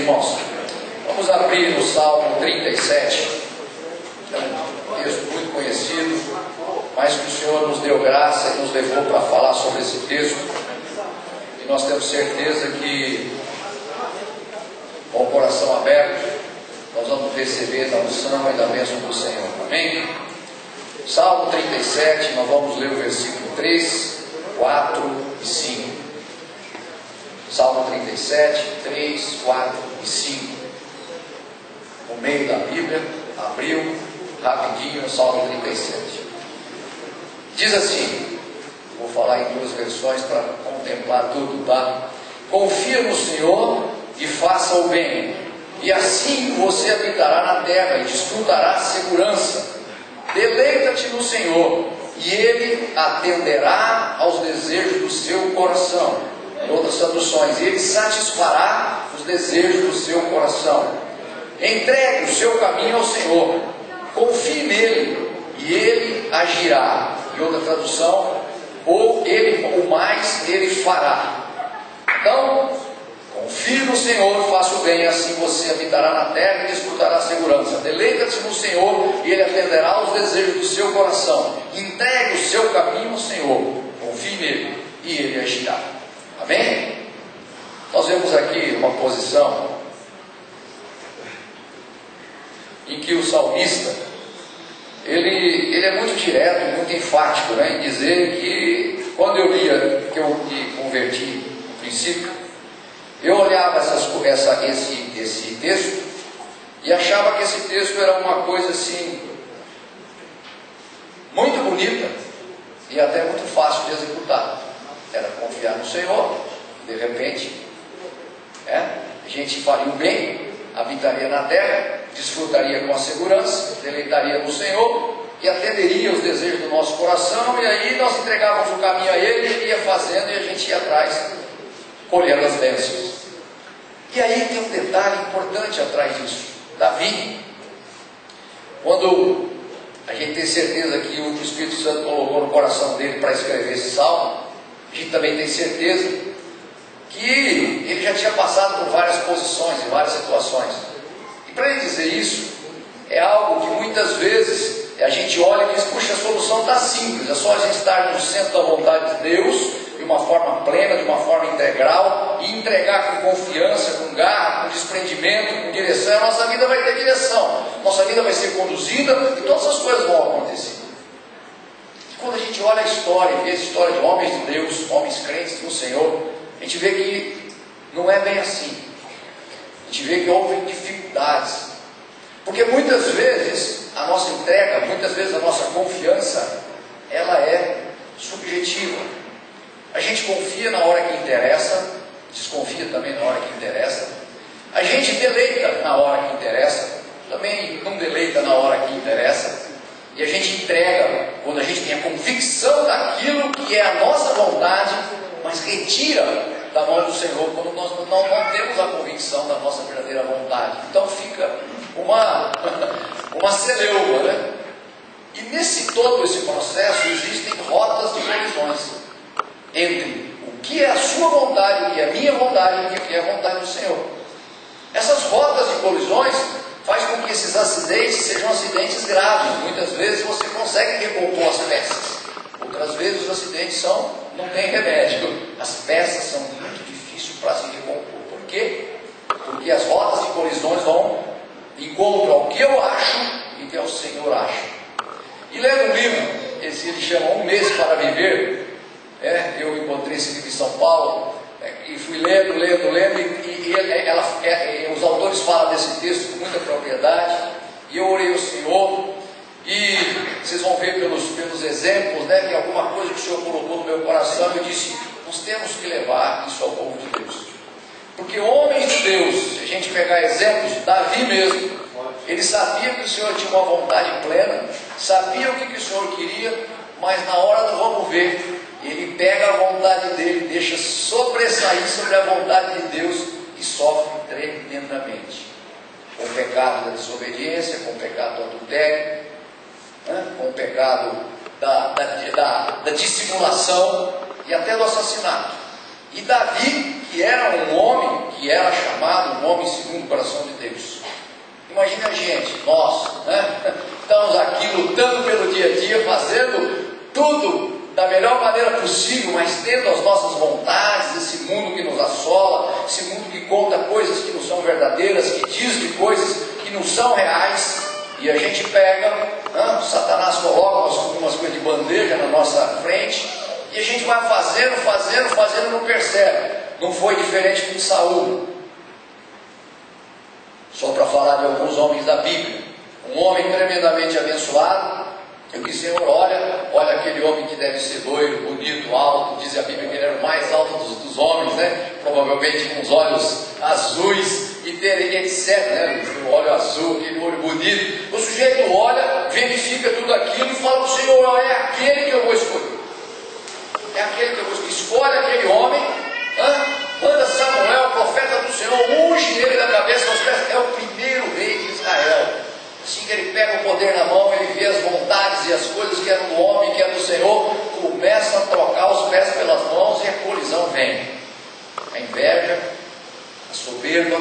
irmãos? Vamos abrir no Salmo 37. É um texto muito conhecido, mas que o Senhor nos deu graça e nos levou para falar sobre esse texto. E nós temos certeza que, com o coração aberto, nós vamos receber da unção e da bênção do Senhor. Amém? Salmo 37, nós vamos ler o versículo 3, 4 e 5. Salmo 37, 3, 4 e 5. No meio da Bíblia, abriu rapidinho o Salmo 37. Diz assim, vou falar em duas versões para contemplar tudo, tá? Confia no Senhor e faça o bem, e assim você habitará na terra e desfrutará segurança. Deleita-te no Senhor, e Ele atenderá aos desejos do seu coração. Em outras traduções, Ele satisfará os desejos do seu coração. Entregue o seu caminho ao Senhor, confie nele, e Ele agirá. Em outra tradução, o mais Ele fará. Então, confie no Senhor, faça o bem, assim você habitará na terra e desfrutará a segurança. Deleita-te no Senhor, e Ele atenderá aos desejos do seu coração. Entregue o seu caminho ao Senhor, confie nele, e Ele agirá. Amém? Nós vemos aqui uma posição em que o salmista, ele é muito direto, muito enfático, né, em dizer que, quando eu lia, que eu me converti no princípio, eu olhava esse texto e achava que esse texto era uma coisa assim, muito bonita e até muito fácil de executar. Era confiar no Senhor, de repente, a gente faria o bem, habitaria na terra, desfrutaria com a segurança, deleitaria no Senhor e atenderia os desejos do nosso coração, e aí nós entregávamos o caminho a Ele, Ele ia fazendo e a gente ia atrás, colhendo as bênçãos. E aí tem um detalhe importante atrás disso. Davi, quando a gente tem certeza que o Espírito Santo colocou no coração dele para escrever esse salmo, a gente também tem certeza que ele já tinha passado por várias posições e várias situações. E para ele dizer isso, é algo que muitas vezes a gente olha e diz, puxa, a solução está simples, é só a gente estar no centro da vontade de Deus, de uma forma plena, de uma forma integral, e entregar com confiança, com garra, com desprendimento, com direção. A nossa vida vai ter direção, nossa vida vai ser conduzida e todas as coisas vão acontecer. E quando a gente olha a história, vê a história de homens de Deus, homens crentes no Senhor, a gente vê que não é bem assim. A gente vê que houve dificuldades, porque muitas vezes a nossa entrega, muitas vezes a nossa confiança, ela é subjetiva. A gente confia na hora que interessa, desconfia também na hora que interessa. A gente deleita na hora que interessa, também não deleita na hora que interessa. E a gente entrega quando a gente tem a convicção daquilo que é a nossa vontade, mas retira da mão do Senhor quando nós não temos a convicção da nossa verdadeira vontade. Então fica uma celeuma, né? E nesse todo esse processo existem rotas de colisões entre o que é a sua vontade, o que é a minha vontade e o que é a vontade do Senhor. Essas rotas de colisões faz com que esses acidentes sejam acidentes graves. Muitas vezes você consegue recompor as peças, outras vezes os acidentes não tem remédio. As peças são muito difíceis para se recompor. Por quê? Porque as rotas de colisões vão encontrar o que eu acho e o que o Senhor acha. E lendo um livro, ele chama Um Mês para Viver, eu encontrei esse livro em São Paulo, e fui lendo, e os autores falam desse texto com muita propriedade, e eu orei ao Senhor, e vocês vão ver pelos exemplos, que alguma coisa que o Senhor colocou no meu coração, eu disse, nós temos que levar isso ao povo de Deus, porque homens de Deus, se a gente pegar exemplos, Davi mesmo, ele sabia que o Senhor tinha uma vontade plena, sabia o que o Senhor queria, mas na hora do vamos ver, ele pega a vontade dele, deixa sobressair sobre a vontade de Deus e sofre tremendamente. Com o pecado da desobediência, com o pecado do adultério, com o pecado da dissimulação e até do assassinato. E Davi, que era um homem, que era chamado um homem segundo o coração de Deus. Imagina a gente, nós, né? Estamos aqui lutando pelo dia a dia, fazendo tudo da melhor maneira possível, mas tendo as nossas vontades, esse mundo que nos assola, esse mundo que conta coisas que não são verdadeiras, que diz de coisas que não são reais, e a gente pega, Satanás coloca algumas coisas de bandeja na nossa frente, e a gente vai fazendo, não percebe. Não foi diferente com Saul. Só para falar de alguns homens da Bíblia, um homem tremendamente abençoado. Eu disse, Senhor, olha aquele homem que deve ser loiro, bonito, alto. Diz a Bíblia que ele era o mais alto dos homens, né? Provavelmente com os olhos azuis e terem etc, né? O olho azul, aquele olho bonito. O sujeito olha, verifica tudo aquilo e fala para o Senhor, é aquele que eu vou escolher. É aquele que eu vou escolher. Escolhe aquele homem, manda Samuel, profeta do Senhor, unge ele da cabeça aos pés. É o primeiro rei de Israel. Assim que ele pega o poder na mão, ele vê as vontades e as coisas que eram do homem, que é do Senhor, começa a trocar os pés pelas mãos e a colisão vem. A inveja, a soberba,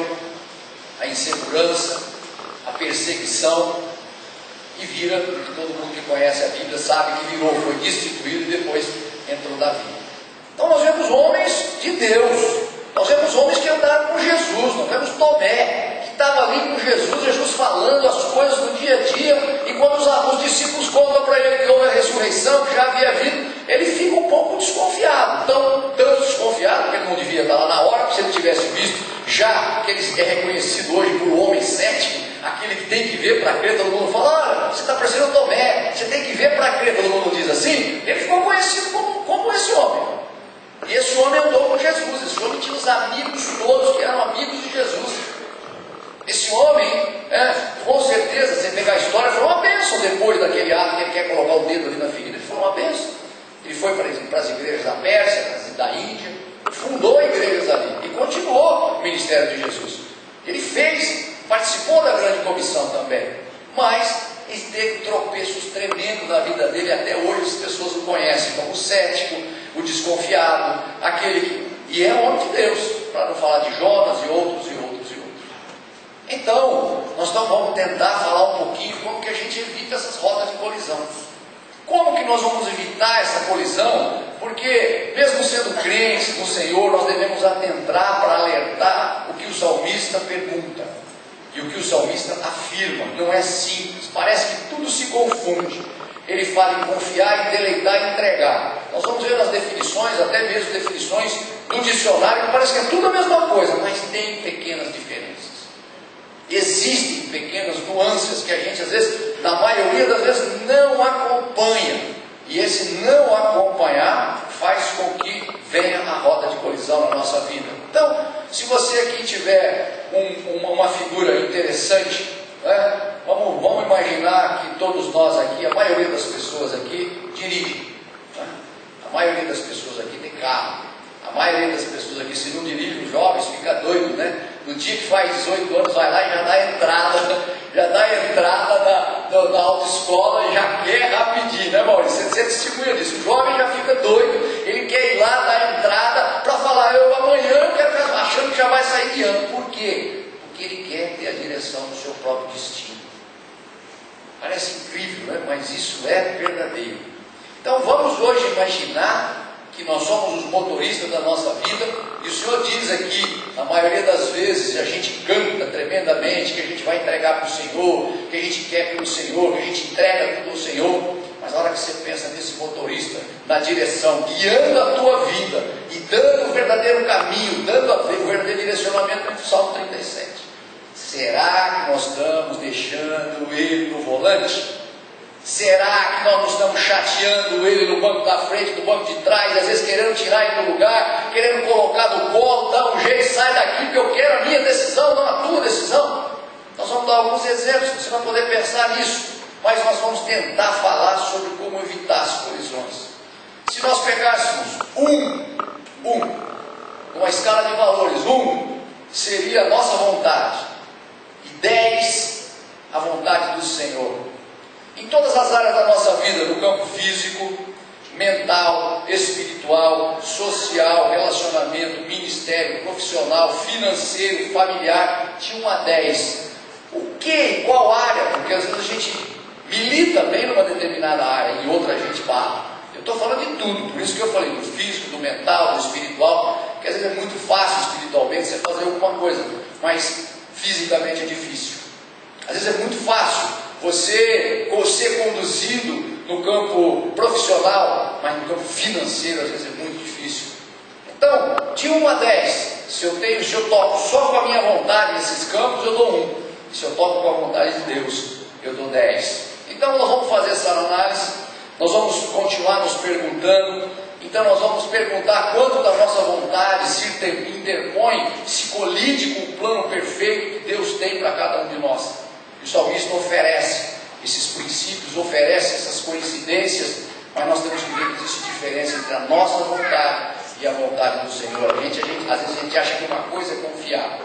a insegurança, a perseguição, e vira, todo mundo que conhece a Bíblia sabe que virou, foi destituído e depois entrou Davi. Então nós vemos homens de Deus, nós vemos homens que andaram com Jesus, nós vemos Tomé, que estava ali com Jesus falando as coisas do dia a dia, e quando os discípulos contam para ele que houve a ressurreição, que já havia vindo, ele fica um pouco desconfiado, tanto desconfiado que ele não devia estar lá na hora, porque se ele tivesse visto, já que ele é reconhecido hoje por um homem cético, aquele que tem que ver para crer, todo mundo fala, você está parecendo Tomé, você tem que ver para crer, todo mundo diz assim, ele ficou conhecido como esse homem. E esse homem andou com Jesus, esse homem tinha os amigos todos que eram amigos de Jesus. Esse homem, com certeza, você pegar a história, foi uma bênção depois daquele ato que ele quer colocar o dedo ali na ferida, foi uma bênção. Ele foi para as igrejas da Pérsia, da Índia, fundou igrejas ali e continuou o ministério de Jesus. Ele participou da grande comissão também, mas ele teve tropeços tremendos na vida dele, até hoje as pessoas o conhecem como o cético, o desconfiado, e é homem de Deus, para não falar de Jonas e outros. Então, nós vamos tentar falar um pouquinho como que a gente evita essas rotas de colisão. Como que nós vamos evitar essa colisão? Porque, mesmo sendo crentes no Senhor, nós devemos atentar para alertar o que o salmista pergunta e o que o salmista afirma. Não é simples, parece que tudo se confunde. Ele fala em confiar, em deleitar e entregar. Nós vamos ver nas definições, até mesmo definições do dicionário, que parece que é tudo a mesma coisa, mas tem pequenas diferenças. Existem pequenas nuances que a gente, às vezes, na maioria das vezes, não acompanha. E esse não acompanhar faz com que venha a rota de colisão na nossa vida. Então, se você aqui tiver uma figura interessante, vamos imaginar que todos nós aqui, a maioria das pessoas aqui dirigem. A maioria das pessoas aqui tem carro. A maioria das pessoas aqui, se não dirige, os jovens ficam doidos, né? No dia que faz 18 anos, vai lá e já dá entrada na autoescola e já quer rapidinho, né, Maurício? Você testemunha disso. O jovem já fica doido, ele quer ir lá, dar entrada, para falar, amanhã eu quero, achando que já vai sair guiando. Por quê? Porque ele quer ter a direção do seu próprio destino. Parece incrível, né? Mas isso é verdadeiro. Então vamos hoje imaginar que nós somos os motoristas da nossa vida, e o Senhor diz aqui, na maioria das vezes, a gente canta tremendamente, que a gente vai entregar para o Senhor, que a gente quer pelo Senhor, que a gente entrega tudo ao Senhor, mas na hora que você pensa nesse motorista, na direção, guiando a tua vida, e dando o verdadeiro caminho, dando o verdadeiro direcionamento, no Salmo 37, será que nós estamos deixando ele no volante? Será que nós não estamos chateando ele no banco da frente, no banco de trás, às vezes querendo tirar ele do lugar, querendo colocar no colo, dar um jeito, sai daqui que eu quero a minha decisão, não a tua decisão? Nós vamos dar alguns exemplos, você vai poder pensar nisso, mas nós vamos tentar falar sobre como evitar as colisões. Se nós pegássemos numa escala de valores, 1 seria a nossa vontade, e 10 a vontade do Senhor. Em todas as áreas da nossa vida, no campo físico, mental, espiritual, social, relacionamento, ministério, profissional, financeiro, familiar, de 1 a 10. O que? Qual área? Porque às vezes a gente milita bem numa determinada área e outra a gente barra. Eu estou falando de tudo, por isso que eu falei do físico, do mental, do espiritual, porque às vezes é muito fácil espiritualmente você fazer alguma coisa, mas fisicamente é difícil. Às vezes é muito fácil você ser conduzido no campo profissional, mas no campo financeiro às vezes é muito difícil. Então, de 1 a 10, se eu toco só com a minha vontade nesses campos, eu dou 1. E se eu toco com a vontade de Deus, eu dou 10. Então nós vamos fazer essa análise, nós vamos continuar nos perguntando. Então nós vamos perguntar quanto da nossa vontade se interpõe, se colide com o plano perfeito que Deus tem para cada um de nós. E o salmista oferece esses princípios, oferece essas coincidências, mas nós temos que ver que existe diferença entre a nossa vontade e a vontade do Senhor. Às vezes a gente acha que uma coisa é confiar,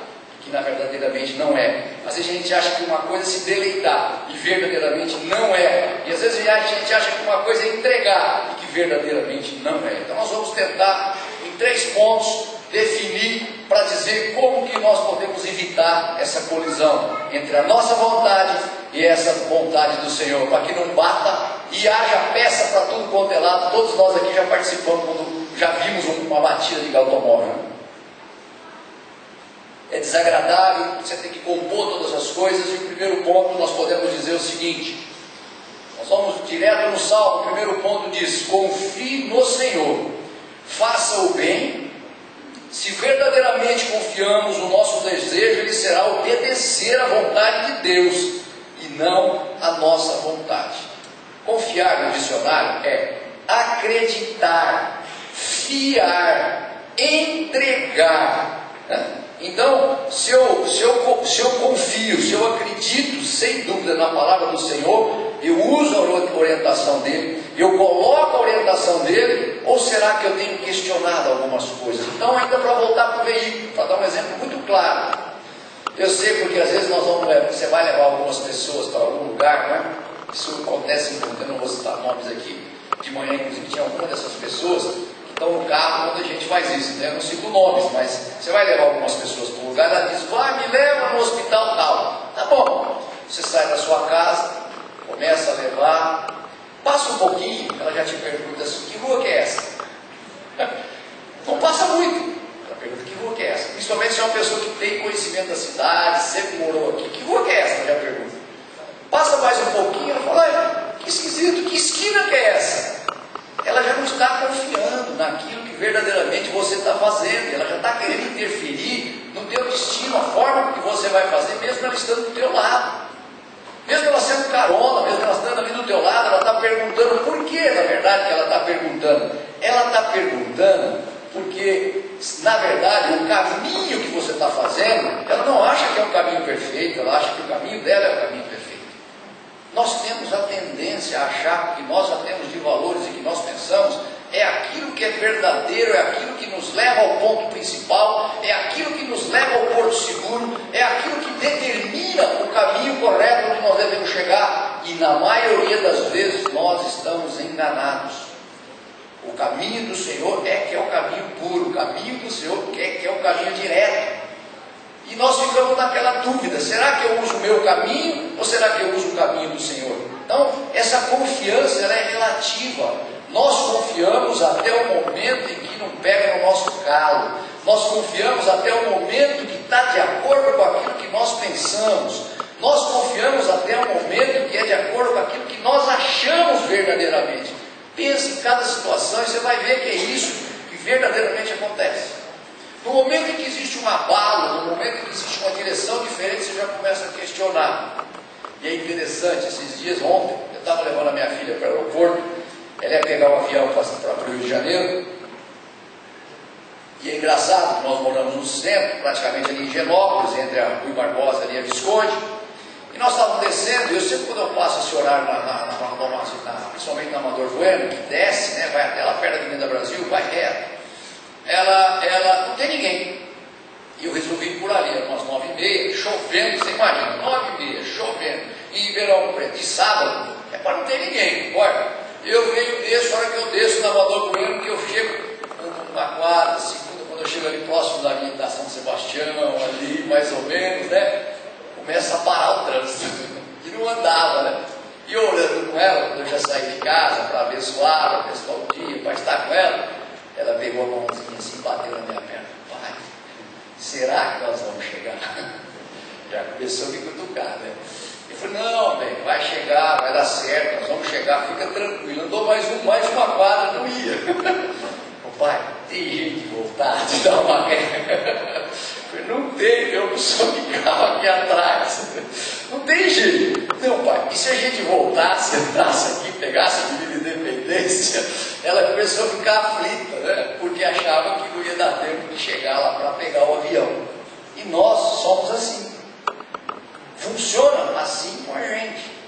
que na verdadeiramente não é. Às vezes a gente acha que uma coisa é se deleitar, e verdadeiramente não é. E às vezes a gente acha que uma coisa é entregar, e que verdadeiramente não é. Então nós vamos tentar, em 3 pontos, definir para dizer como que nós podemos evitar essa colisão entre a nossa vontade e essa vontade do Senhor, para que não bata e haja peça para tudo quanto é lado. Todos nós aqui já participamos quando já vimos uma batida de automóvel. É desagradável, você tem que compor todas as coisas. E o primeiro ponto nós podemos dizer o seguinte, nós vamos direto no Salmo. O primeiro ponto diz: confie no Senhor, faça o bem. Se verdadeiramente confiamos, o nosso desejo ele será obedecer à vontade de Deus e não à nossa vontade. Confiar no dicionário é acreditar, fiar, entregar, né? Então, se eu confio, se eu acredito sem dúvida na palavra do Senhor, eu uso a orientação dele, eu coloco a orientação dele, ou será que eu tenho questionado algumas coisas? Então, ainda para voltar para o veículo, para dar um exemplo muito claro, eu sei porque às vezes você vai levar algumas pessoas para algum lugar, não é? Isso acontece muito, eu não vou citar nomes aqui. De manhã, inclusive, tinha alguma dessas pessoas estão no carro quando a gente faz isso, né? Eu não cito nomes, mas você vai levar algumas pessoas para um lugar, ela diz: vai, me leva no hospital tal. Tá bom, você sai da sua casa, começa a levar, passa um pouquinho, ela já te pergunta assim: que rua que é essa? Não passa muito, ela pergunta: que rua que é essa? Principalmente se é uma pessoa que tem conhecimento da cidade, sempre morou aqui: que rua que é essa? Ela já pergunta. Passa mais um pouquinho, ela fala: que esquisito, que esquina que é essa? Ela já não está confiando naquilo que verdadeiramente você está fazendo, ela já está querendo interferir no teu destino, a forma que você vai fazer, mesmo ela estando do teu lado, mesmo ela sendo carona, mesmo ela estando ali do teu lado, ela está perguntando. Por que, na verdade, que ela está perguntando? Ela está perguntando porque, na verdade, o caminho que você está fazendo, ela não acha que é um caminho perfeito, ela acha que o caminho dela é o caminho perfeito. Nós temos a tendência a achar que nós já temos de valores e que nós pensamos é aquilo que é verdadeiro, é aquilo que nos leva ao ponto principal, é aquilo que nos leva ao porto seguro, é aquilo que determina o caminho correto onde nós devemos chegar, e na maioria das vezes nós estamos enganados. O caminho do Senhor é que é o caminho puro, o caminho do Senhor é que é o caminho direto. E nós ficamos naquela dúvida: será que eu uso o meu caminho ou será que eu uso o caminho do Senhor? Então, essa confiança ela é relativa. Nós confiamos até o momento em que não pega no nosso calo. Nós confiamos até o momento que está de acordo com aquilo que nós pensamos. Nós confiamos até o momento que é de acordo com aquilo que nós achamos verdadeiramente. Pense em cada situação e você vai ver que é isso que verdadeiramente acontece. No momento em que existe um abalo, no momento em que existe uma direção diferente, você já começa a questionar. E é interessante, esses dias, ontem, eu estava levando a minha filha para o aeroporto, ela ia pegar um avião para o Rio de Janeiro, e é engraçado, nós moramos no centro, praticamente ali em Genópolis, entre a Rui Barbosa e a Visconde, e nós estávamos descendo, e eu sempre quando eu passo esse horário, principalmente na Amador Bueno, que desce, né, vai até lá perto da Avenida Brasil, vai reto, ela não tem ninguém. E eu resolvi ir por ali, umas 9h30, chovendo, você imagina, 9h30, chovendo, em Ribeirão Preto, de sábado, é para não ter ninguém, olha. eu venho desço, a hora que eu desço na Amador Bueno, que eu chego numa quadra, segunda, quando eu chego ali próximo da São Sebastião, ali mais ou menos, né? Começa a parar o trânsito, e não andava, né? E eu olhando com ela, quando eu já saí de casa para abençoar, o dia, para estar com ela, ela pegou a mãozinha assim, bateu na minha perna. Pai, será que nós vamos chegar? Já começou a me cutucar, né? Eu falei, não, bem, vai chegar, vai dar certo, nós vamos chegar, fica tranquilo. Andou mais uma quadra, não ia. Ô pai, tem jeito de voltar, de dar uma ré? Eu falei, não tem, tem opção de carro aqui atrás. Não tem jeito. Não, pai, e se a gente voltasse, entrasse aqui, pegasse a Avenida Independência? Ela começou a ficar aflita, né? Porque achava que não ia dar tempo de chegar lá para pegar o avião. E nós somos assim. Funciona assim com a gente.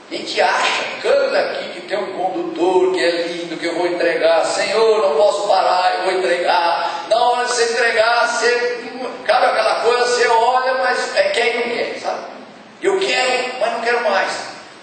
A gente acha, canta aqui que tem um condutor que é lindo, que eu vou entregar. Senhor, não posso parar, eu vou entregar. Na hora de você entregar, cabe aquela coisa, você olha, mas quer e não quer, sabe? Eu quero, mas não quero mais.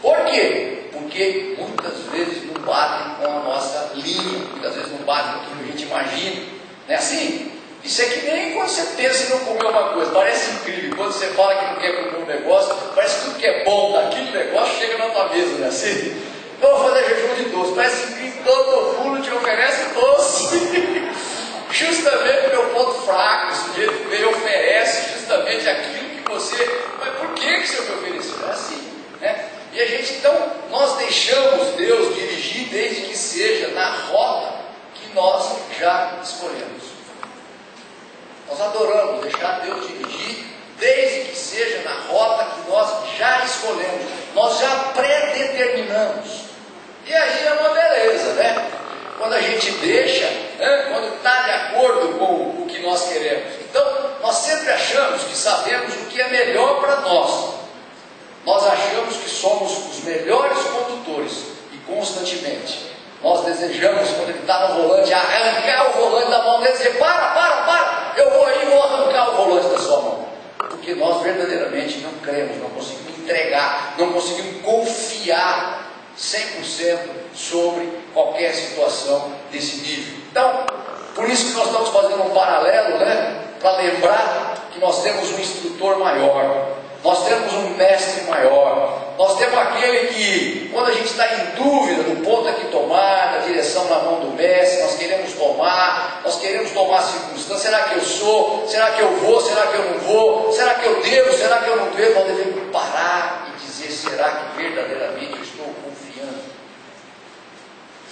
Por quê? Porque muitas vezes não batem com a nossa linha, muitas vezes não batem com o que a gente imagina. Não é assim? Isso é que nem quando você pensa em não comer uma coisa, parece incrível. Quando você fala que não quer comer um negócio, parece que tudo que é bom daquele negócio chega na tua mesa, não é assim? Eu vou fazer jejum de doce, parece incrível, todo mundo te oferece doce. Justamente o meu ponto fraco, o sujeito veio e oferece justamente aquilo que você. Mas por que você me ofereceu? É assim, né? E a gente, então, nós deixamos Deus dirigir desde que seja na rota que nós já escolhemos. Nós adoramos deixar Deus dirigir, desde que seja na rota que nós já escolhemos, nós já predeterminamos. E aí é uma beleza, né? Quando a gente deixa, né? Quando está de acordo com o que nós queremos. Então, nós sempre achamos que sabemos o que é melhor para nós. Nós achamos que somos os melhores condutores e constantemente nós desejamos, quando ele está no volante, arrancar o volante da mão dele e dizer, para, eu vou aí e vou arrancar o volante da sua mão. Porque nós verdadeiramente não cremos, não conseguimos entregar, não conseguimos confiar 100% sobre qualquer situação desse nível. Então, por isso que nós estamos fazendo um paralelo, né? Para lembrar que nós temos um instrutor maior, nós temos um mestre maior, nós temos aquele que, quando a gente está em dúvida do ponto a que tomar, da direção na mão do mestre, nós queremos tomar a circunstância, será que eu sou, será que eu vou, será que eu não vou, será que eu devo, será que eu não devo, nós devemos parar e dizer, será que verdadeiramente eu estou confiando?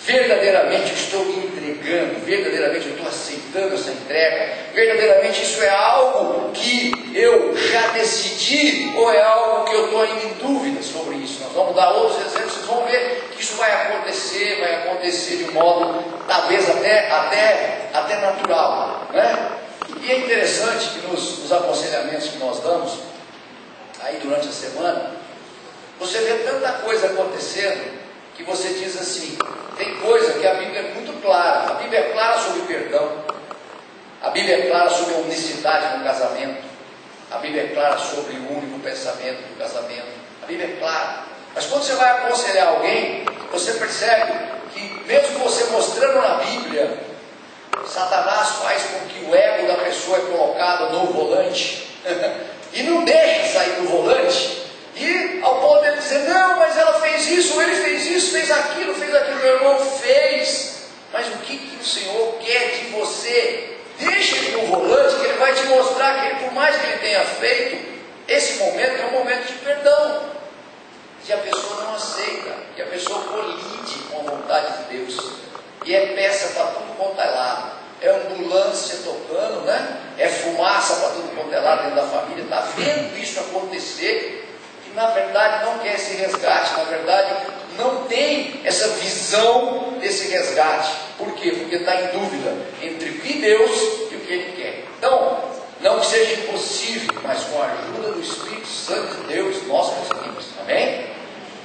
Verdadeiramente eu estou me entregando, verdadeiramente eu estou aceitando essa entrega, verdadeiramente isso é algo que eu já decidi, ou é algo que eu estou ainda em dúvida sobre isso? Nós vamos dar outros exemplos, vocês vão ver que isso vai acontecer de um modo talvez até natural, né? E é interessante que nos aconselhamentos que nós damos aí durante a semana, você vê tanta coisa acontecendo que você diz assim, tem coisa que a Bíblia é muito clara. A Bíblia é clara sobre perdão, a Bíblia é clara sobre a unicidade no casamento, a Bíblia é clara sobre o único pensamento do casamento, a Bíblia é clara. Mas quando você vai aconselhar alguém, você percebe que mesmo você mostrando na Bíblia, Satanás faz com que o ego da pessoa é colocado no volante e não deixa sair do volante. E ao ponto de ele dizer, não, mas ela fez isso, ele fez isso, fez aquilo, meu irmão fez. Mas o que o Senhor quer de você? Deixa ele no volante, que ele vai te mostrar que ele, por mais que ele tenha feito, esse momento é um momento de perdão. Se a pessoa não aceita, que a pessoa colide com a vontade de Deus, e é peça para tudo quanto é lado, é ambulância tocando, né? É fumaça para tudo quanto é lado dentro da família, está vendo isso acontecer, que na verdade não quer esse resgate, na verdade não tem essa visão desse resgate. Por quê? Porque está em dúvida entre o que Deus e o que Ele quer. Então, não que seja impossível, mas com a ajuda do Espírito Santo de Deus, nós conseguimos. Amém?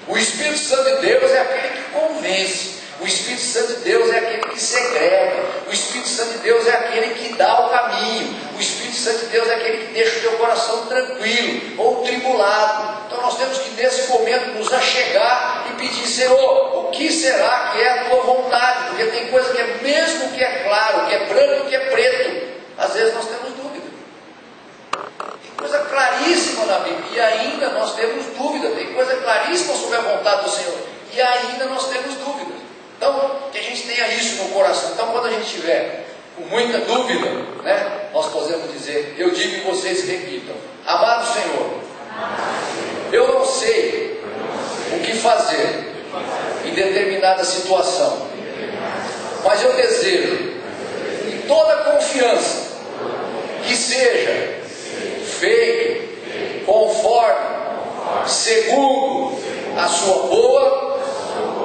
O Espírito Santo de Deus é aquele que convence. O Espírito Santo de Deus é aquele que segrega. O Espírito Santo de Deus é aquele que dá o caminho. O Espírito Santo de Deus é aquele que deixa o teu coração tranquilo ou tribulado. Então nós temos que nesse momento nos achegar orar e pedir: Senhor, o que será que é a tua vontade? Porque tem coisa que é mesmo que é claro, que é branco, que é preto, às vezes nós temos dúvida. Tem coisa claríssima na Bíblia e ainda nós temos dúvida. Tem coisa claríssima sobre a vontade do Senhor e ainda nós temos dúvida. Então, que a gente tenha isso no coração. Então, quando a gente tiver com muita dúvida, né, nós podemos dizer: eu digo e vocês repitam: amado Senhor, eu não sei o que fazer em determinada situação, mas eu desejo, em toda confiança, que seja feito conforme, segundo a sua boa,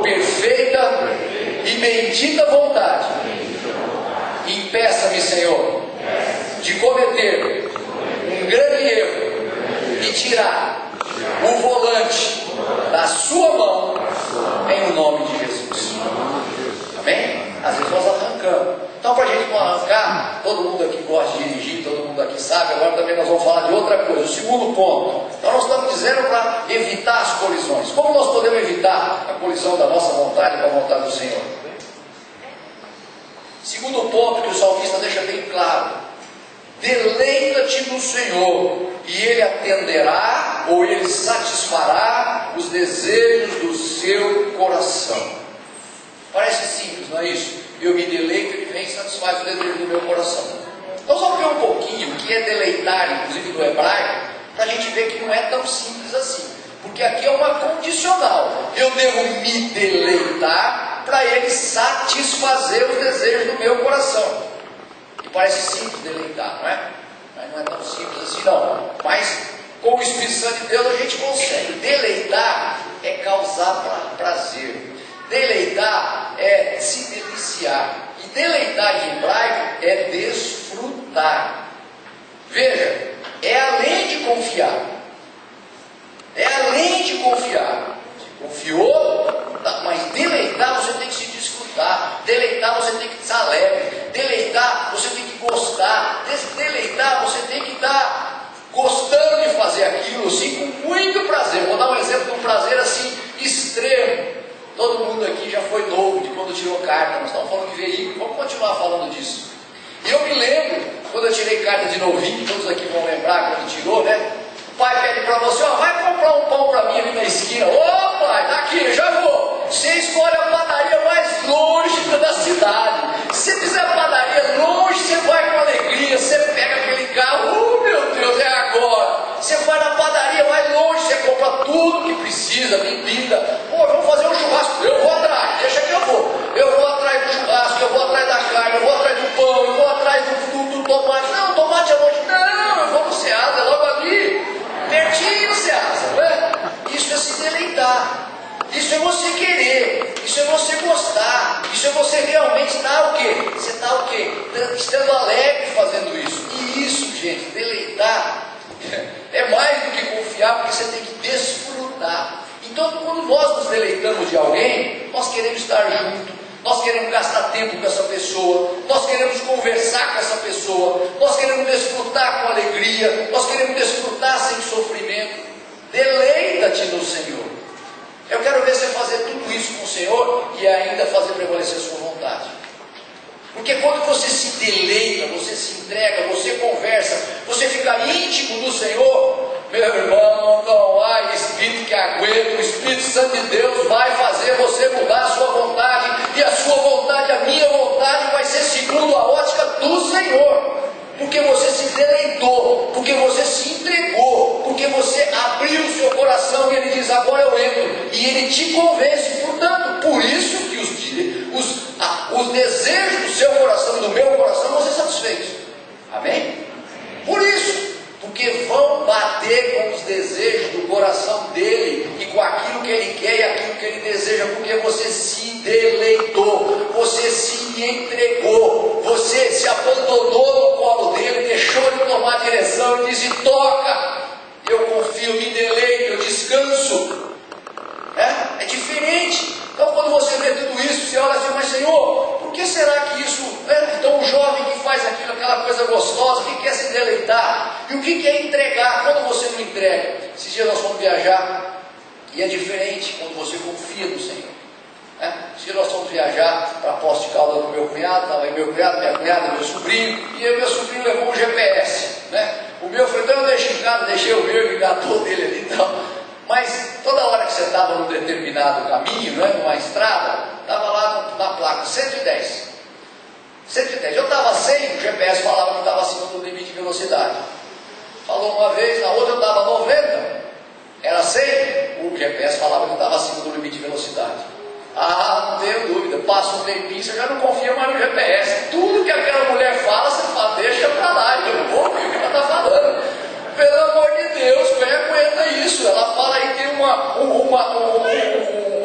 perfeita e bendita vontade. Impeça-me, Senhor, de cometer um grande erro e tirar o volante da sua mão, em nome de Jesus. Amém? Às vezes nós arrancamos. Então, para a gente não arrancar, todo mundo aqui gosta de dirigir, todo mundo aqui sabe. Agora também nós vamos falar de outra coisa, o segundo ponto. Então nós estamos dizendo para evitar as colisões. Como nós podemos evitar a colisão da nossa vontade com a vontade do Senhor? Segundo ponto que o salmista deixa bem claro: deleita-te no Senhor, e Ele atenderá, ou Ele satisfará os desejos do seu coração. Parece simples, não é isso? Eu me deleito, Ele vem e satisfaz os desejos do meu coração. Então vamos ver um pouquinho o que é deleitar, inclusive do hebraico, para a gente ver que não é tão simples assim. Porque aqui é uma condicional. Eu devo me deleitar para Ele satisfazer os desejos do meu coração. E parece simples deleitar, não é? Mas não é tão simples assim não. Mas com o Espírito Santo de Deus a gente consegue. Deleitar é causar prazer. Deleitar é se deliciar. E deleitar em hebraico é desfrutar. Veja, é além de confiar. É além de confiar. Você confiou, mas deleitar você tem que se desfrutar. Deleitar você tem que estar alegre. Deleitar você tem que gostar. Deleitar você tem que estar gostando de fazer aquilo, assim, com muito prazer. Vou dar um exemplo de um prazer assim extremo. Todo mundo aqui já foi novo de quando tirou carta. Nós estamos falando de veículo, vamos continuar falando disso. Eu me lembro quando eu tirei carta de novinho, todos aqui vão lembrar quando tirou, né? O pai pede para você: ó, vai comprar um pão para mim ali na esquina. Ô pai, daqui, já vou. Você escolhe a padaria mais longe da cidade. Se você fizer a padaria longe, você vai com alegria. Você pega aquele carro, meu Deus, é agora. Você vai na padaria mais longe, você compra tudo que precisa, bebida. Pô, vamos fazer um churrasco. Eu vou atrás, deixa que eu vou. Eu vou atrás do churrasco, eu vou atrás da carne, eu vou atrás do pão, eu vou atrás do tomate. Não, tomate é longe. Não, eu vou no Ceasa, logo ali. Pertinho, Ceasa, não é? Isso é se deleitar. Isso é você querer. Isso é você gostar. Isso é você realmente estar o quê? Você está o quê? Estando alegre fazendo isso. E isso, gente, deleitar é mais do que confiar, porque você tem que desfrutar. Então, quando nós nos deleitamos de alguém, nós queremos estar junto, nós queremos gastar tempo com essa pessoa, nós queremos conversar com essa pessoa, nós queremos desfrutar com alegria, nós queremos desfrutar sem sofrimento. Deleita-te no Senhor. Eu quero ver você fazer tudo isso com o Senhor e ainda fazer prevalecer a sua vontade. Porque quando você se deleita, você se entrega, você conversa, você fica íntimo do Senhor, meu irmão, não há espírito que aguenta. O Espírito Santo de Deus vai fazer você mudar a sua vontade, e a sua vontade, a minha vontade, vai ser segundo a ótica do Senhor. Porque você se deleitou, porque você se entregou, porque você abriu o seu coração e Ele diz: agora eu entro, e Ele te convence. Portanto, por isso que os desejos do seu coração e do meu coração vão ser satisfeitos. Amém? Por isso, porque vão bater com os desejos do coração dele e com aquilo que ele quer e aquilo que ele deseja, porque você se deleitou, você se entregou, você se abandonou no colo dele, deixou ele tomar a direção e disse: toca, eu confio, me deleito, eu descanso. É diferente. Então, quando você vê tudo isso, você olha assim: mas Senhor, por que será que isso, então o jovem que faz aquilo, aquela coisa gostosa, o que é se deleitar? E o que é entregar? Quando você não entrega? Esses dias nós fomos viajar E é diferente quando você confia no Senhor. Se nós fomos viajar para Poços de Caldas com meu cunhado, estava aí meu cunhado, minha cunhada, meu sobrinho, e aí meu sobrinho levou um GPS. O meu foi, então eu deixei em casa, deixei o meu, engatou dele ali e tal. Mas toda hora que você estava num determinado caminho, numa estrada, estava lá na placa 110. 110. Eu estava 100, o GPS falava que estava acima do limite de velocidade. Falou uma vez, na outra eu estava 90, era 100, o GPS falava que estava acima do limite de velocidade. Não tenho dúvida, passa um tempinho, você já não confia mais no GPS. Tudo que aquela mulher fala, você fala, deixa pra lá, eu não vou ouvir o que ela está falando. Pelo amor de Deus, quem aguenta isso? Ela fala aí que tem um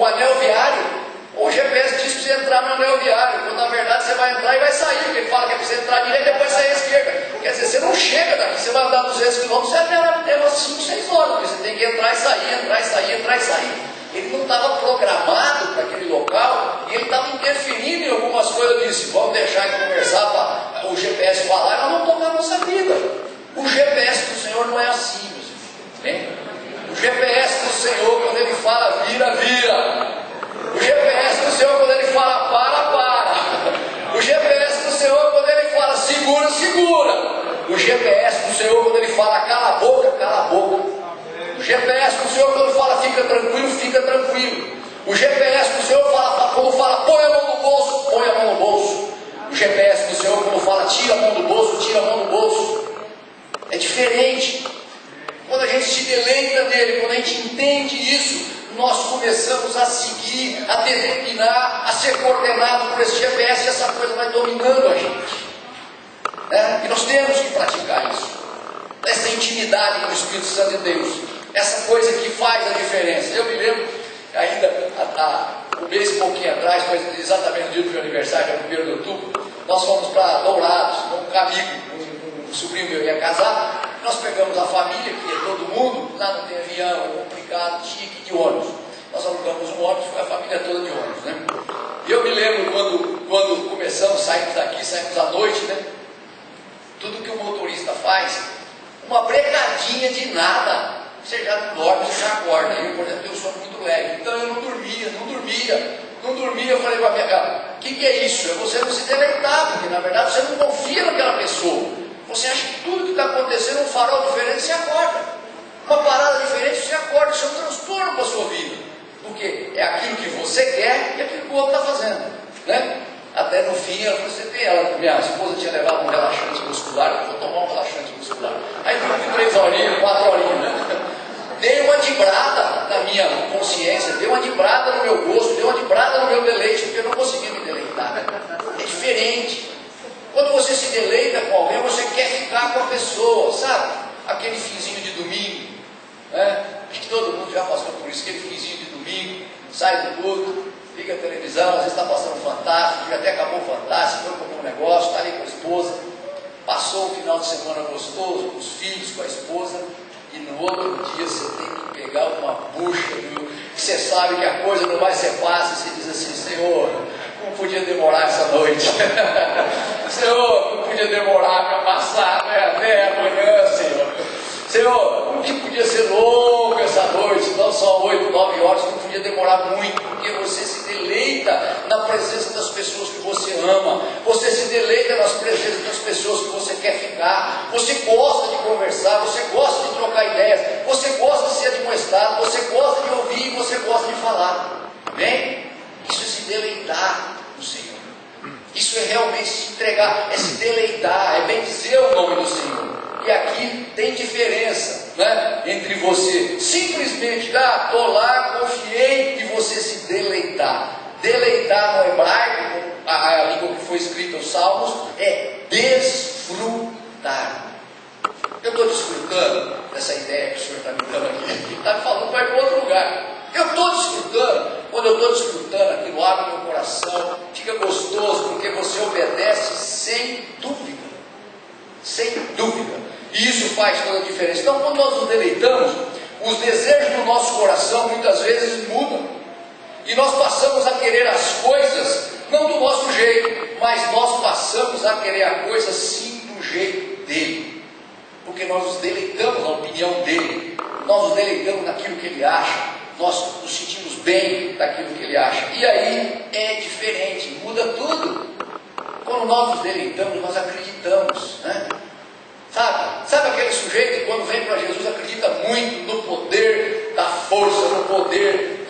anel viário. O GPS diz para você entrar no anel viário, quando na verdade você vai entrar e vai sair, porque ele fala que é para você entrar à direita e depois sair à esquerda. Quer dizer, você não chega daqui, você vai andar 200 km, você leva 5, 6 horas, porque você tem que entrar e sair, entrar e sair, entrar e sair. Ele não estava programado para aquele local e ele estava interferindo em algumas coisas. Eu disse, vamos deixar de conversar para o GPS falar e nós vamos tocar a nossa vida. O GPS do Senhor não é assim, meus irmãos. O GPS do Senhor, quando ele fala vira, vira. O GPS do Senhor, quando ele fala para. O GPS do Senhor, quando ele fala segura, segura. O GPS do Senhor, quando ele fala cala a boca, cala a boca. O GPS do Senhor, quando fala fica tranquilo, fica tranquilo. O GPS do Senhor, quando fala põe a mão no bolso, põe a mão no bolso. O GPS do Senhor, quando fala tira a mão do bolso, tira a mão do bolso. É diferente. Quando a gente se deleita nele, quando a gente entende isso, nós começamos a seguir, a determinar, a ser coordenado por esse GPS, e essa coisa vai dominando a gente. E nós temos que praticar isso. Essa intimidade com o Espírito Santo de Deus. Essa coisa que faz a diferença. Eu me lembro, ainda um mês e pouquinho atrás, foi exatamente no dia do meu aniversário, que é o 1º de outubro, nós fomos para Dourados, com um amigo, um sobrinho meu ia casar. Nós pegamos a família, que ia todo mundo, lá não tem avião, é complicado, tinha que ir de ônibus. Nós alugamos um ônibus, foi a família toda de ônibus, E eu me lembro quando começamos, saímos daqui, saímos à noite, tudo que o motorista faz, uma brecadinha de nada, você já não dorme, você já acorda. Eu, por exemplo, tenho um sono muito leve, então eu não dormia. Eu falei para a minha cara, o que é isso? É você não se deleitar, porque na verdade você não confia naquela pessoa. Você acha que tudo que está acontecendo, um farol diferente, você acorda. Uma parada diferente, você acorda. Isso é um transtorno para a sua vida. Porque é aquilo que você quer e aquilo que o outro está fazendo. Até no fim, minha esposa tinha levado um relaxante muscular, eu vou tomar um relaxante muscular. Aí fui 3 horinhas, 4 horinhas. Dei uma dibrada na minha consciência, dei uma dibrada no meu gosto, dei uma dibrada no meu deleite, porque eu não conseguia me deleitar. É diferente. Quando você se deleita com alguém, você quer ficar com a pessoa, sabe? Aquele finzinho de domingo, Acho que todo mundo já passou por isso, aquele finzinho de domingo, sai do culto, liga a televisão, às vezes está passando um Fantástico, já até acabou o Fantástico, foi comer um negócio, está ali com a esposa, passou um final de semana gostoso, com os filhos, com a esposa, e no outro dia você tem que pegar uma bucha, viu? Você sabe que a coisa não vai ser fácil, você diz assim, Senhor, como podia demorar essa noite? Senhor, como podia demorar para passar até amanhã, Senhor? Senhor, como que podia ser longa essa noite, não só 8, 9 horas, não podia demorar muito, porque você se deleita na presença das pessoas que você ama, você se deleita nas presenças das pessoas que você quer ficar, você gosta de conversar, você gosta de trocar ideias, você gosta de ser admoestado, você gosta de ouvir, você gosta de falar. Amém? Isso é se deleitar no Senhor. Isso é realmente se entregar, é se deleitar, é bendizer o nome do Senhor. E aqui tem diferença, entre você simplesmente, estou lá, confiei, e você se deleitar. Deleitar no hebraico, a língua que foi escrita os Salmos, é desfrutar. Eu estou desfrutando dessa ideia que o Senhor está me dando aqui. Ele está me falando para ir para outro lugar. Eu estou desfrutando. Quando eu estou desfrutando, aquilo abre meu coração, fica gostoso, porque você obedece sem dúvida. Sem dúvida. E isso faz toda a diferença. Então, quando nós nos deleitamos, os desejos do nosso coração muitas vezes mudam. E nós passamos a querer as coisas, não do nosso jeito, mas nós passamos a querer a coisa sim do jeito dele. Porque nós nos deleitamos na opinião dele, nós nos deleitamos naquilo que ele acha, nós nos sentimos bem daquilo que ele acha. E aí é diferente, muda tudo. Quando nós nos deleitamos, nós acreditamos, né? Sabe aquele sujeito que quando vem para Jesus acredita muito no poder da força, no poder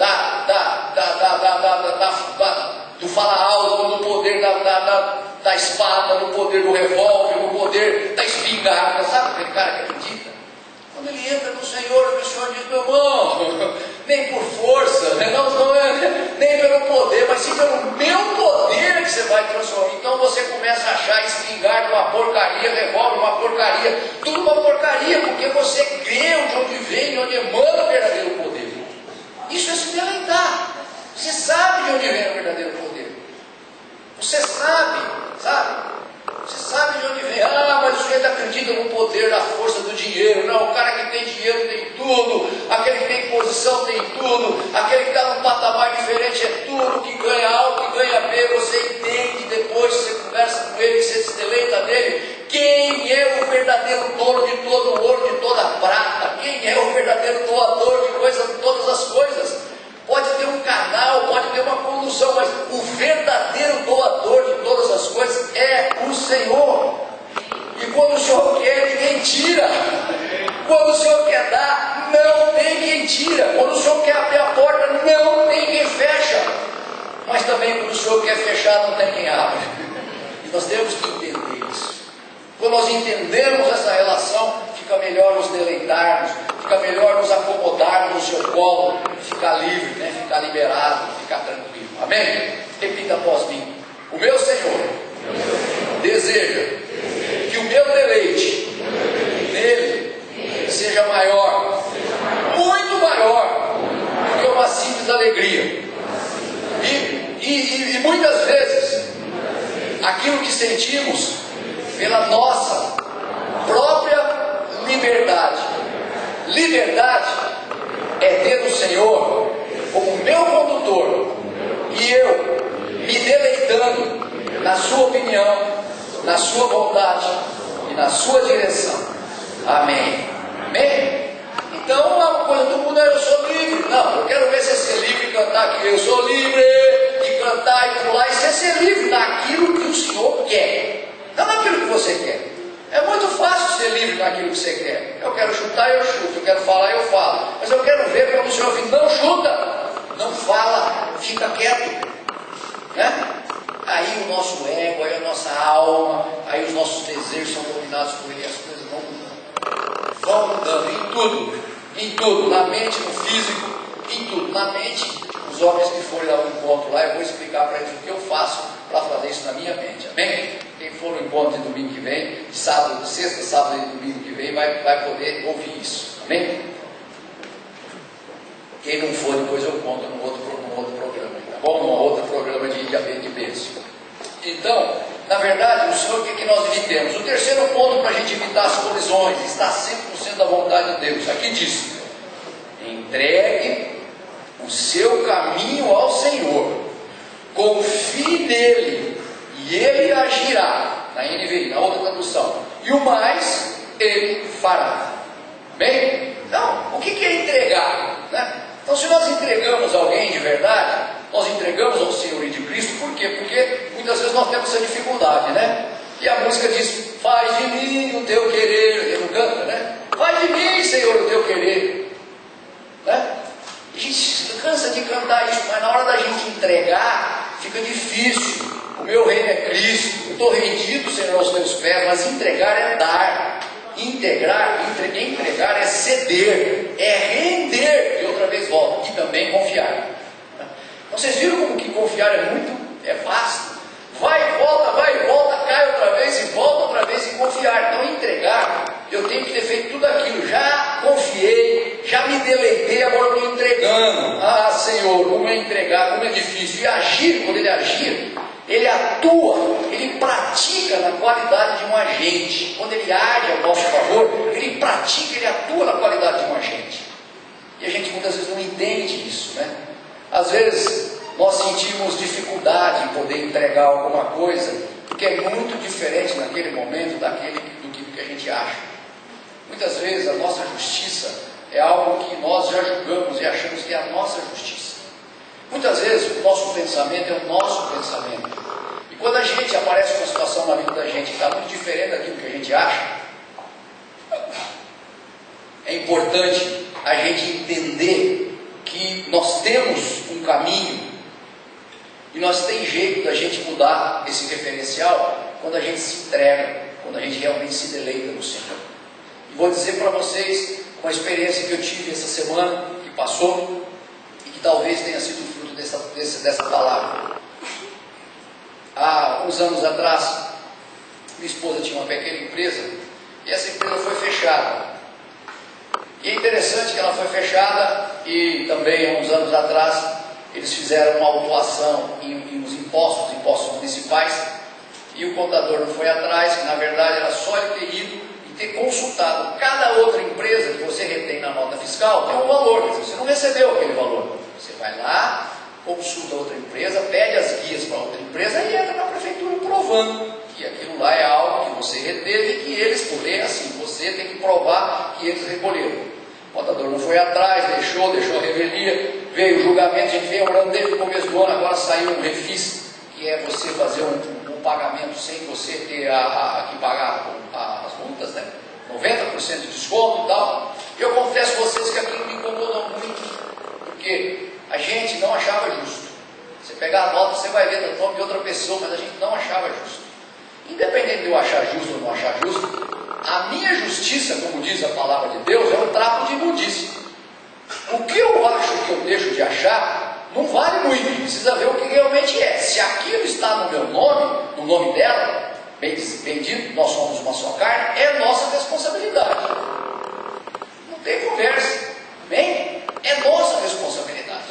do fala alto, no poder da espada, no poder do revólver, no poder da espingarda? Sabe aquele cara que acredita? Quando ele entra no Senhor, o Senhor diz: meu irmão, nem por força, não é, nem pelo poder, mas sim pelo meu poder que você vai transformar. Então você começa a achar espingarda uma porcaria, revólver uma porcaria, tudo uma porcaria, porque você crê de onde vem, de onde emana o verdadeiro poder. Isso é se deleitar. Você sabe de onde vem o verdadeiro poder. Você sabe? Você sabe de onde vem. Mas o sujeito acredita no poder da força do dinheiro. Não, o cara que tem dinheiro tem tudo. Aquele que tem posição tem tudo. Aquele que está num patamar diferente é tudo. Que ganha A, que ganha B. Você entende depois, você conversa com ele, você se deleita dele. Quem é o verdadeiro dono de todo o ouro, de toda a prata? Quem é o verdadeiro doador de todas as coisas? Pode ter um canal, pode ter uma condução, mas o verdadeiro doador de todas as coisas é o Senhor. E quando o Senhor quer, ninguém tira. Quando o Senhor quer dar, não tem quem tira. Quando o Senhor quer abrir a porta, não tem quem fecha. Mas também quando o Senhor quer fechar, não tem quem abre. E nós temos que entender isso. Quando nós entendemos essa relação, fica melhor nos deleitarmos, fica melhor nos acomodarmos no seu colo, ficar livre, né? Ficar liberado, ficar tranquilo. Amém? Repita após mim: o meu Senhor deseja que o meu deleite nele seja maior, muito maior do que uma simples alegria. E muitas vezes aquilo que sentimos pela nossa própria liberdade. Liberdade é ter o Senhor como meu condutor e eu me deleitando na sua opinião, na sua vontade e na sua direção. Amém? Amém? Então uma coisa do mundo é: eu sou livre. Não, eu quero ver você ser livre e cantar aqui: eu sou livre, e cantar e pular, e você ser livre naquilo que o Senhor quer, não naquilo que você quer. É muito fácil ser livre naquilo que você quer. Eu quero chutar, eu chuto. Eu quero falar, eu falo. Mas eu quero ver quando o Senhor diz: não chuta, não fala, fica quieto, né? Aí o nosso ego, aí a nossa alma, aí os nossos desejos são dominados por ele, as coisas vão mudando em tudo, na mente, no físico, em tudo. Na mente, os homens que forem dar um encontro lá, eu vou explicar para eles o que eu faço para fazer isso na minha mente. Amém? Quem for no encontro de domingo que vem, de sábado, sexta, sábado e domingo que vem, vai poder ouvir isso. Amém? Quem não for, depois eu conto num outro programa, tá bom? Num outro programa de bênção. Então, na verdade, o Senhor, o que nós evitemos? O terceiro ponto para a gente evitar as colisões: está 100% da vontade de Deus. Aqui diz: entregue o seu caminho ao Senhor, confie nele, e ele agirá. Na NVI, na outra tradução. E o mais, ele fará. Bem? Então, o que é entregar? Né? Então, se nós entregamos alguém de verdade, nós entregamos ao Senhor e de Cristo. Por quê? Porque muitas vezes nós temos essa dificuldade, né? E a música diz: faz de mim o teu querer. Ele não canta, né? Faz de mim, Senhor, o teu querer, né? A gente cansa de cantar isso, mas na hora da gente entregar, fica difícil. O meu reino é Cristo, eu estou rendido, Senhor, aos teus pés. Mas entregar é dar. Entregar é ceder, é render, e outra vez volta, e também confiar. Vocês viram como que confiar é fácil? Vai e volta, cai outra vez e volta outra vez, e confiar. Então entregar, eu tenho que ter feito tudo aquilo, já confiei, já me deleitei, agora eu estou entregando. Senhor, como é entregar, como é difícil. E agir, quando ele agir, ele atua, ele pratica na qualidade de um agente. Quando ele age ao nosso favor, ele pratica, ele atua na qualidade de um agente. E a gente muitas vezes não entende isso, né? Às vezes nós sentimos dificuldade em poder entregar alguma coisa, porque é muito diferente naquele momento do que a gente acha. Muitas vezes a nossa justiça é algo que nós já julgamos e achamos que é a nossa justiça. Muitas vezes o nosso pensamento é o nosso pensamento. E quando a gente aparece uma situação na vida da gente que está muito diferente daquilo que a gente acha, é importante a gente entender que nós temos um caminho e nós tem jeito da gente mudar esse referencial quando a gente se entrega, quando a gente realmente se deleita no Senhor. E vou dizer para vocês uma experiência que eu tive essa semana que passou e que talvez tenha sido fruto dessa palavra. Há uns anos atrás, minha esposa tinha uma pequena empresa e essa empresa foi fechada. E é interessante que ela foi fechada e também há uns anos atrás eles fizeram uma autuação em os impostos municipais, e o contador não foi atrás, que na verdade era só ele ter ido e ter consultado cada outra empresa que você retém na nota fiscal, tem um valor, mas você não recebeu aquele valor. Você vai lá, consulta outra empresa, pede as guias para outra empresa e entra na prefeitura provando que aquilo lá é algo que você reteve e que eles, porém, assim, você tem que provar que eles recolheram. O contador não foi atrás, deixou a revelia, veio o julgamento, a gente veio orando desde o começo do ano, agora saiu um refis, que é você fazer um pagamento sem você ter que pagar as multas, né? 90% de desconto e tal. E eu confesso a vocês que aquilo me incomodou muito, porque a gente não achava justo. Você pegar a nota, você vai ver no nome de outra pessoa, mas a gente não achava justo. Independente de eu achar justo ou não achar justo, a minha justiça, como diz a palavra de Deus, é um trapo de imundícia. O que eu acho que eu deixo de achar, não vale muito, precisa ver o que realmente é. Se aquilo está no meu nome, no nome dela, bem dito, nós somos uma só carne, é nossa responsabilidade. Não tem conversa, bem? É nossa responsabilidade.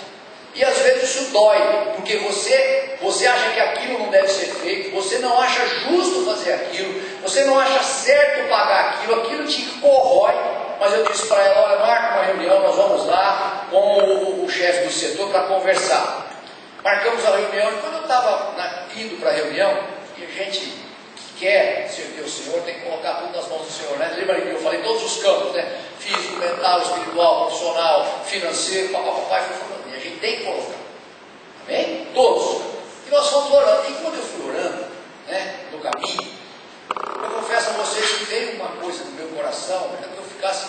E às vezes isso dói, porque você acha que aquilo não deve ser feito, você não acha justo fazer aquilo, você não acha certo pagar aquilo te corrói. Mas eu disse para ela, olha, marca uma reunião, nós vamos lá com o chefe do setor para conversar. Marcamos a reunião, e quando eu estava indo para a reunião, e a gente que quer servir o Senhor, tem que colocar tudo nas mãos do Senhor, né? Lembra que eu falei todos os campos, né? Físico, mental, espiritual, profissional, financeiro, papai, e a gente tem que colocar. Amém? Todos. E nós fomos orando. E quando eu fui orando, né, no caminho, eu confesso a vocês que veio uma coisa no meu coração,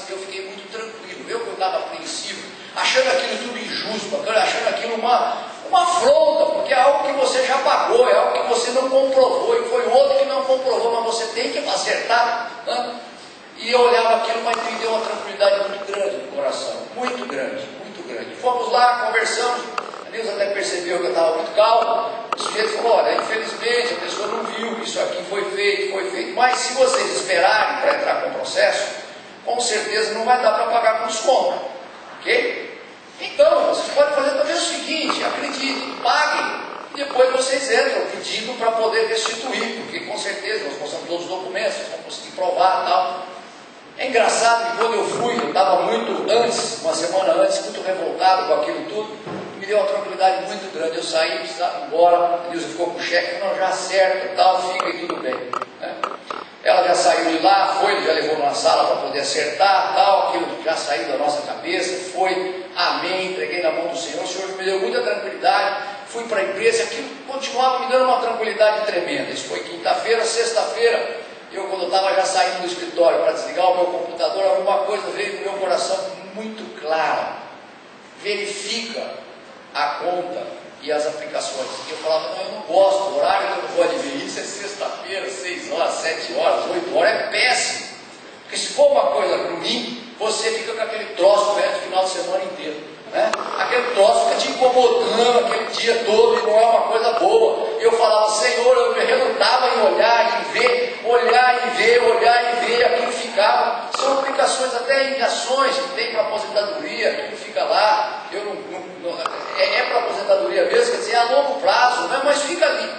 eu fiquei muito tranquilo. Eu que estava apreensivo, achando aquilo tudo injusto, achando aquilo uma afronta, porque é algo que você já pagou, é algo que você não comprovou, e foi outro que não comprovou, mas você tem que acertar, né? E eu olhava aquilo, mas me deu uma tranquilidade muito grande no coração, muito grande, muito grande. Fomos lá, conversamos, a Deus até percebeu que eu estava muito calmo. O sujeito falou, olha, infelizmente a pessoa não viu que isso aqui foi feito, mas se vocês esperarem para entrar com o processo, com certeza não vai dar para pagar com desconto, ok? Então, vocês podem fazer também o seguinte, acreditem, paguem, e depois vocês entram pedindo para poder restituir, porque com certeza nós mostramos todos os documentos, vocês vão conseguir provar e tal. É engraçado que quando eu fui, eu estava muito antes, uma semana antes, muito revoltado com aquilo tudo, me deu uma tranquilidade muito grande. Eu saí, precisava ir embora, a Nilza ficou com o cheque, não, já acerta e tal, fica e tudo bem, né? Ela já saiu de lá, já levou na sala para poder acertar, tal, aquilo já saiu da nossa cabeça, foi, amém, entreguei na mão do Senhor, o Senhor me deu muita tranquilidade, fui para a empresa, aquilo continuava me dando uma tranquilidade tremenda. Isso foi quinta-feira, sexta-feira, eu quando eu estava já saindo do escritório para desligar o meu computador, alguma coisa veio no meu coração muito clara, verifica a conta e as aplicações. E eu falava, não, eu não gosto, o horário que eu não gosto de ver isso é sexta-feira, 6 horas, 7 horas, 8 horas, é péssimo. Porque se for uma coisa ruim, você fica com aquele troço durante o final de semana inteiro, né? Aquele troço fica te incomodando aquele dia todo e não é uma coisa boa. E eu falava, Senhor, eu me relutava em olhar e ver, e aquilo ficava. São aplicações até em ações que tem para aposentadoria, aquilo fica lá. É para aposentadoria mesmo, quer dizer, é a longo prazo, né? Mas fica ali.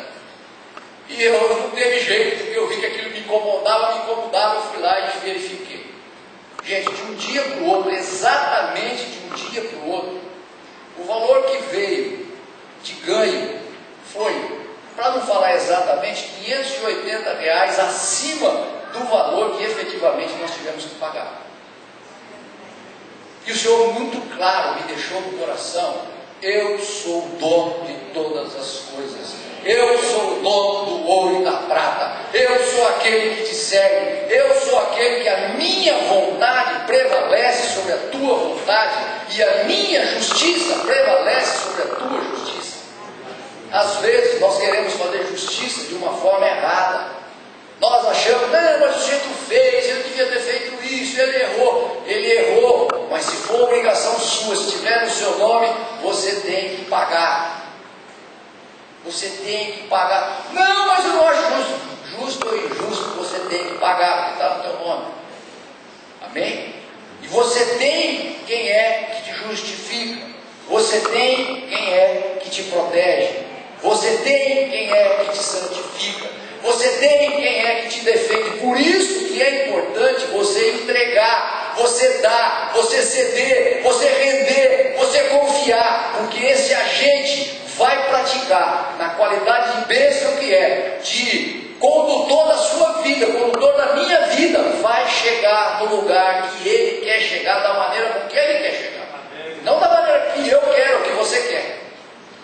E eu não teve jeito, porque eu vi que aquilo me incomodava, eu fui lá e verifiquei. Gente, de um dia para o outro, exatamente de um dia para o outro, o valor que veio de ganho foi, para não falar exatamente, R$580 acima do valor que efetivamente nós tivemos que pagar. E o Senhor muito claro me deixou no coração: eu sou o dono de todas as coisas, eu sou o dono do ouro e da prata, eu sou aquele que te segue, eu sou aquele que a minha vontade prevalece sobre a tua vontade, e a minha justiça prevalece sobre a tua justiça. Às vezes nós queremos fazer justiça de uma forma errada. Nós achamos: não, mas o sujeito fez, ele devia ter feito isso, ele errou. Ele errou, mas se for obrigação sua, se tiver no seu nome, você tem que pagar. Você tem que pagar. Não, mas eu não acho justo. Justo ou injusto, você tem que pagar, porque está no teu nome. Amém? E você tem quem é que te justifica. Você tem quem é que te protege. Você tem quem é que te santifica. Você tem quem é que te defende. Por isso que é importante você entregar, você dar, você ceder, você render, você confiar, porque esse agente vai praticar na qualidade de bênção que é, de condutor da sua vida, condutor da minha vida, vai chegar no lugar que ele quer chegar, da maneira com que ele quer chegar. Amém. Não da maneira que eu quero, que você quer.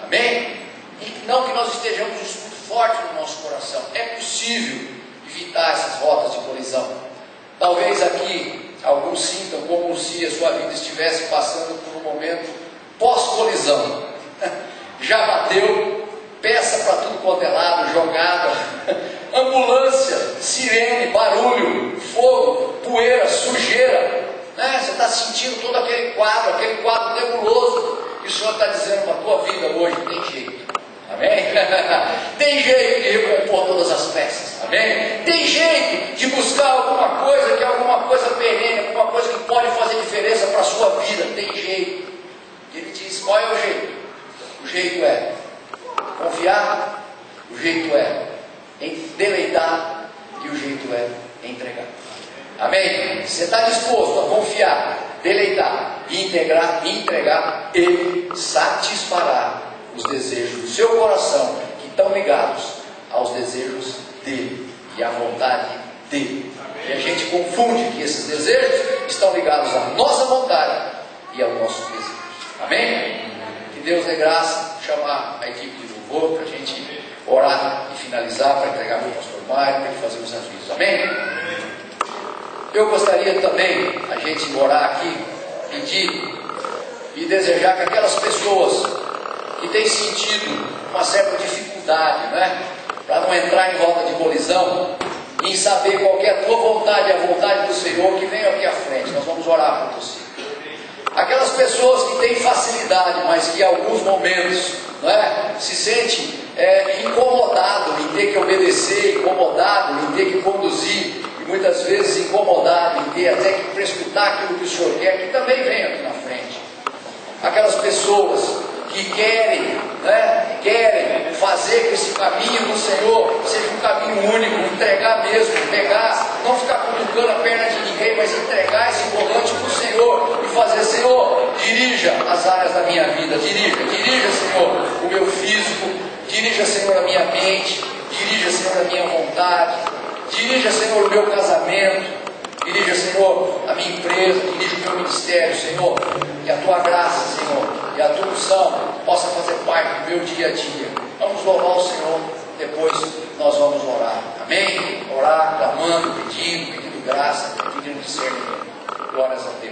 Amém? E não que nós estejamos isso muito forte no nosso coração. É possível evitar essas rotas de colisão. Talvez aqui alguns sintam como se a sua vida estivesse passando por um momento pós-colisão. Já bateu, peça para tudo quanto é lado, jogada, ambulância, sirene, barulho, fogo, poeira, sujeira, né? Você está sentindo todo aquele quadro nebuloso, e o Senhor está dizendo para a tua vida hoje: tem jeito. Amém? Tem jeito de recompor todas as peças. Amém? Tem jeito de buscar alguma coisa que é alguma coisa perene, alguma coisa que pode fazer diferença para a sua vida. Tem jeito. Ele diz: qual é o jeito? O jeito é confiar, o jeito é deleitar, e o jeito é entregar. Amém? Você está disposto a confiar, deleitar e entregar, Ele satisfará os desejos do seu coração, que estão ligados aos desejos dele e à vontade dele. E a gente confunde que esses desejos estão ligados à nossa vontade e ao nosso desejo. Amém? Que Deus dê graça, chamar a equipe de louvor para a gente orar e finalizar, para entregar para o pastor Mário, para ele fazer os avisos. Amém? Eu gostaria também, a gente orar aqui, pedir e desejar que aquelas pessoas que têm sentido uma certa dificuldade, né, para não entrar em rota de colisão, em saber qual é a tua vontade e a vontade do Senhor, que venham aqui à frente, nós vamos orar por você. Aquelas pessoas que têm facilidade, mas que em alguns momentos, né, se sentem incomodado em ter que obedecer, incomodado em ter que conduzir, e muitas vezes incomodado em ter até que escutar aquilo que o Senhor quer, que também venham aqui na frente. Aquelas pessoas que querem fazer que esse caminho do Senhor seja um caminho único, entregar mesmo, pegar, não ficar cutucando a perna de ninguém, mas entregar esse volante para o Senhor e fazer: Senhor, dirija as áreas da minha vida, dirija, Senhor, o meu físico, dirija, Senhor, a minha mente, dirija, Senhor, a minha vontade, dirija, Senhor, o meu casamento, dirija, Senhor, a minha empresa, dirija o meu ministério, Senhor, que a tua graça, Senhor, e a tua unção possa fazer parte do meu dia a dia. Vamos louvar o Senhor, depois nós vamos orar. Amém? Orar, clamando, pedindo graça, pedindo discernimento. Glórias a Deus.